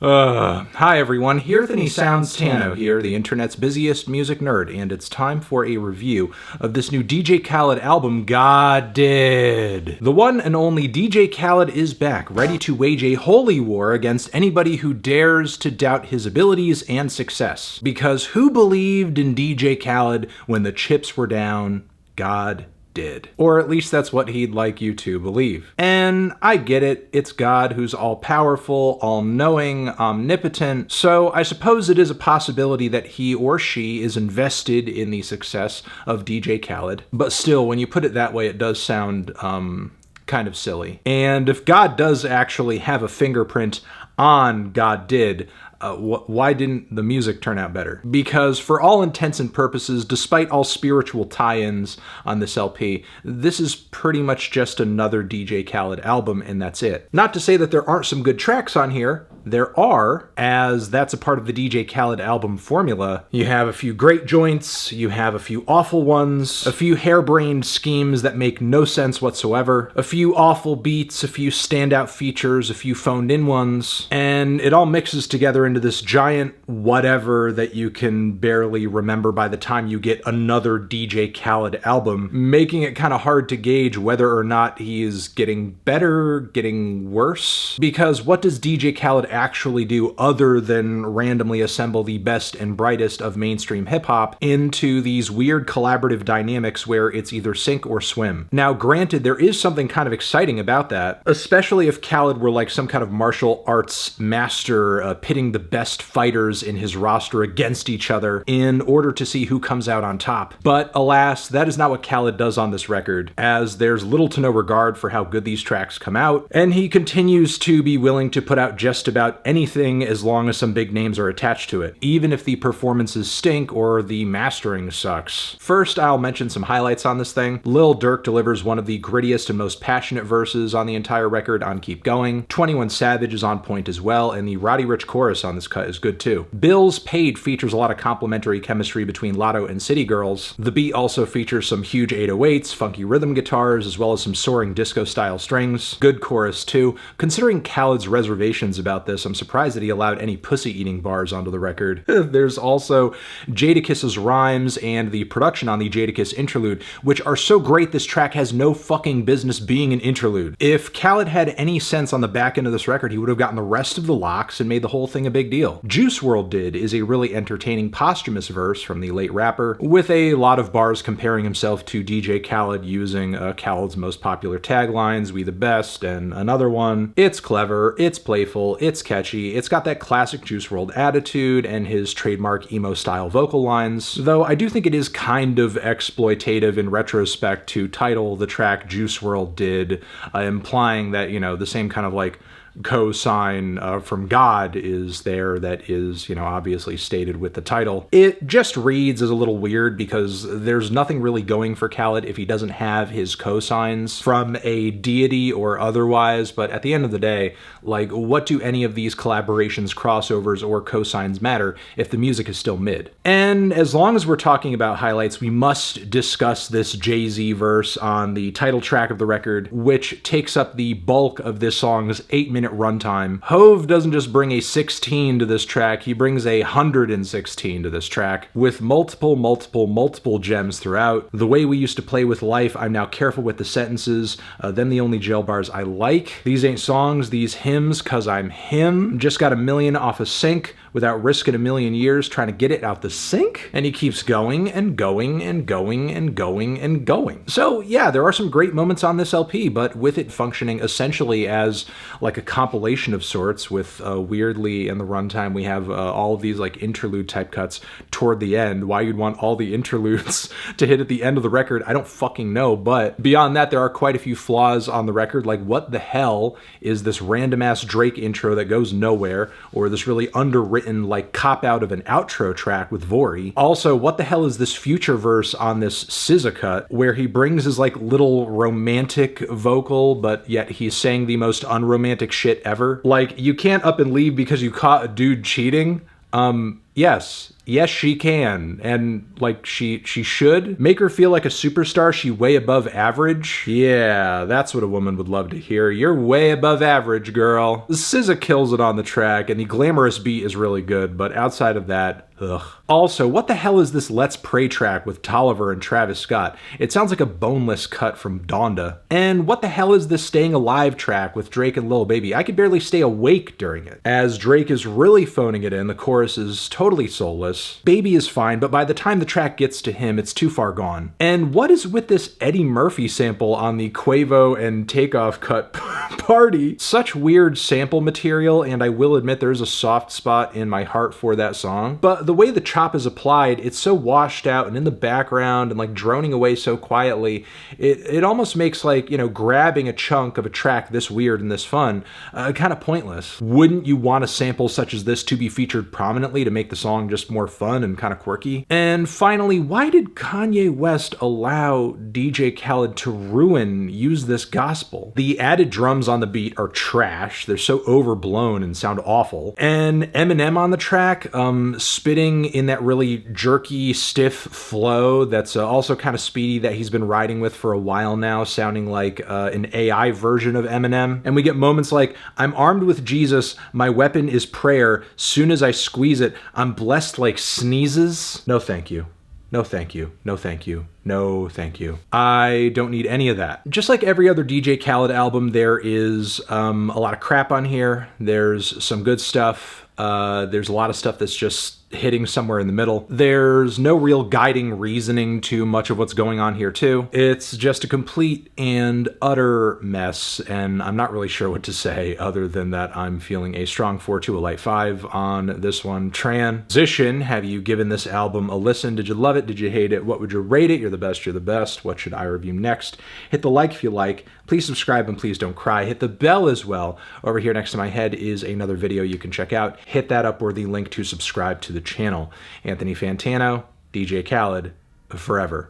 Hi everyone, Anthony Sounds Tano here, the internet's busiest music nerd, and it's time for a review of this new DJ Khaled album, God Did. The one and only DJ Khaled is back, ready to wage a holy war against anybody who dares to doubt his abilities and success. Because who believed in DJ Khaled when the chips were down? God did. Or at least that's what he'd like you to believe. And I get it, it's God who's all-powerful, all-knowing, omnipotent, so I suppose it is a possibility that he or she is invested in the success of DJ Khaled. But still, when you put it that way, it does sound, kind of silly. And if God does actually have a fingerprint on God Did, why didn't the music turn out better? Because for all intents and purposes, despite all spiritual tie-ins on this LP, this is pretty much just another DJ Khaled album, and that's it. Not to say that there aren't some good tracks on here. There are, as that's a part of the DJ Khaled album formula. You have a few great joints, you have a few awful ones, a few harebrained schemes that make no sense whatsoever, a few awful beats, a few standout features, a few phoned-in ones, and it all mixes together into this giant whatever that you can barely remember by the time you get another DJ Khaled album, making it kind of hard to gauge whether or not he is getting better, getting worse. Because what does DJ Khaled actually do other than randomly assemble the best and brightest of mainstream hip-hop into these weird collaborative dynamics where it's either sink or swim? Now, granted, there is something kind of exciting about that, especially if Khaled were like some kind of martial arts master pitting the best fighters in his roster against each other in order to see who comes out on top. But alas, that is not what Khaled does on this record, as there's little to no regard for how good these tracks come out, and he continues to be willing to put out just about anything as long as some big names are attached to it, even if the performances stink or the mastering sucks. First, I'll mention some highlights on this thing. Lil Durk delivers one of the grittiest and most passionate verses on the entire record on Keep Going. 21 Savage is on point as well, and the Roddy Ricch chorus on this cut is good too. Bills Paid features a lot of complementary chemistry between Lotto and City Girls. The beat also features some huge 808s, funky rhythm guitars, as well as some soaring disco-style strings. Good chorus too. Considering Khaled's reservations about this, I'm surprised that he allowed any pussy-eating bars onto the record. There's also JADAKISS's rhymes and the production on the JADAKISS interlude, which are so great this track has no fucking business being an interlude. If Khaled had any sense on the back end of this record, he would have gotten the rest of the locks and made the whole thing a big deal. Juice WRLD Did is a really entertaining posthumous verse from the late rapper, with a lot of bars comparing himself to DJ Khaled using Khaled's most popular taglines, "We the best," and another one. It's clever, it's playful, it's catchy, it's got that classic Juice WRLD attitude and his trademark emo-style vocal lines, though I do think it is kind of exploitative in retrospect to title the track Juice WRLD Did, implying that, you know, the same kind of like co-sign from God is there that is, you know, obviously stated with the title. It just reads as a little weird because there's nothing really going for Khaled if he doesn't have his co-signs from a deity or otherwise, but at the end of the day, like, what do any of these collaborations, crossovers, or co-signs matter if the music is still mid? And as long as we're talking about highlights, we must discuss this Jay-Z verse on the title track of the record, which takes up the bulk of this song's 8-minute runtime. Hove doesn't just bring a 16 to this track, he brings a 116 to this track, with multiple gems throughout. The way we used to play with life, I'm now careful with the sentences, them the only jail bars I like. These ain't songs, these hymns, cause I'm him. Just got a million off a sync without risking a million years trying to get it out the sink. And he keeps going and going and going and going and going. So yeah, there are some great moments on this LP, but with it functioning essentially as like a compilation of sorts, with weirdly in the runtime we have all of these like interlude type cuts toward the end. Why you'd want all the interludes to hit at the end of the record, I don't fucking know, but beyond that there are quite a few flaws on the record, like what the hell is this random ass Drake intro that goes nowhere, or this really underwritten like cop-out of an outro track with Vori. Also, what the hell is this future verse on this SZA cut where he brings his like little romantic vocal, but yet he's saying the most unromantic shit ever? Like, you can't up and leave because you caught a dude cheating. Yes. Yes, she can. And, like, she should. Make her feel like a superstar. She way above average. Yeah, that's what a woman would love to hear. You're way above average, girl. SZA kills it on the track, and the glamorous beat is really good, but outside of that, ugh. Also, what the hell is this Let's Pray track with Tolliver and Travis Scott? It sounds like a boneless cut from Donda. And what the hell is this Staying Alive track with Drake and Lil Baby? I could barely stay awake during it. As Drake is really phoning it in, the chorus is totally soulless. Baby is fine, but by the time the track gets to him, it's too far gone. And what is with this Eddie Murphy sample on the Quavo and Takeoff cut party? Such weird sample material, and I will admit there's a soft spot in my heart for that song. But the way the chop is applied, it's so washed out and in the background and like droning away so quietly, it almost makes, like, you know, grabbing a chunk of a track this weird and this fun kind of pointless. Wouldn't you want a sample such as this to be featured prominently to make the song just more fun and kind of quirky? And finally, why did Kanye West allow DJ Khaled to use this gospel? The added drums on the beat are trash. They're so overblown and sound awful. And Eminem on the track, spitting in that really jerky, stiff flow that's also kind of speedy that he's been riding with for a while now, sounding like an AI version of Eminem. And we get moments like, I'm armed with Jesus, my weapon is prayer, soon as I squeeze it, I'm blessed like sneezes. No thank you. No thank you. No thank you. No thank you. I don't need any of that. Just like every other DJ Khaled album, there is a lot of crap on here. There's some good stuff. There's a lot of stuff that's just hitting somewhere in the middle. There's no real guiding reasoning to much of what's going on here too. It's just a complete and utter mess, and I'm not really sure what to say other than that I'm feeling a strong 4-2, a light 5 on this one. Transition, have you given this album a listen? Did you love it? Did you hate it? What would you rate it? You're the best, you're the best. What should I review next? Hit the like if you like. Please subscribe and please don't cry. Hit the bell as well. Over here next to my head is another video you can check out. Hit that upworthy link to subscribe to the channel. Anthony Fantano, DJ Khaled, forever.